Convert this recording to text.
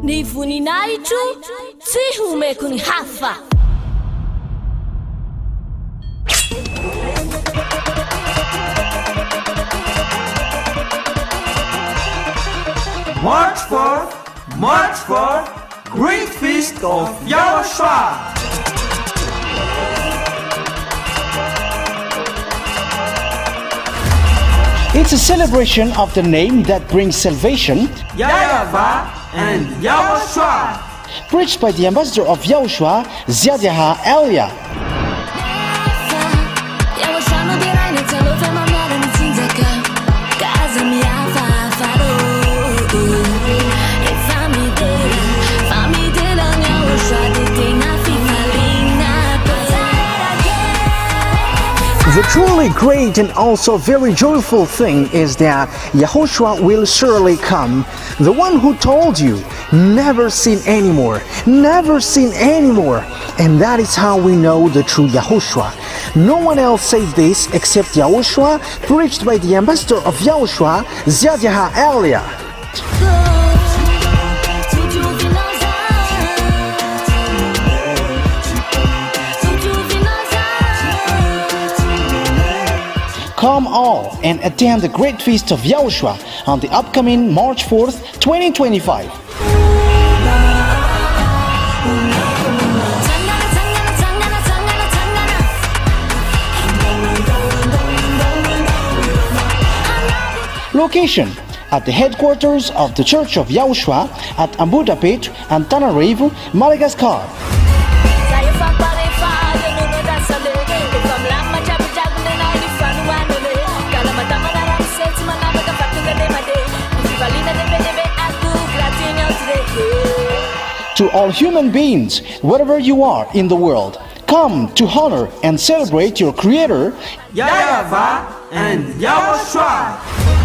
Ni voninahitro tsy homeko ny hafa. March 4th, Great Feast of YAHOSHUAH. It's a celebration of the name that brings salvation, YAHVAH and YAHOSHUAH. preached by the ambassador of YAHOSHUAH, YAHVAH. The truly great and also very joyful thing is that YAHOSHUAH will surely come. The one who told you, never sin anymore, never sin anymore. And that is how we know the true YAHOSHUAH. No one else said this except YAHOSHUAH, preached by the ambassador of YAHOSHUAH, YAHVAH. Come all and attend the Great Feast of YAHOSHUAH on the upcoming March 4th, 2025. Location at the headquarters of the Church of YAHOSHUAH at Ambohidrapeto Antananarivo Madagascar. To all human beings, wherever you are in the world, come to honor and celebrate your Creator, YAHVAH and YAHOSHUAH.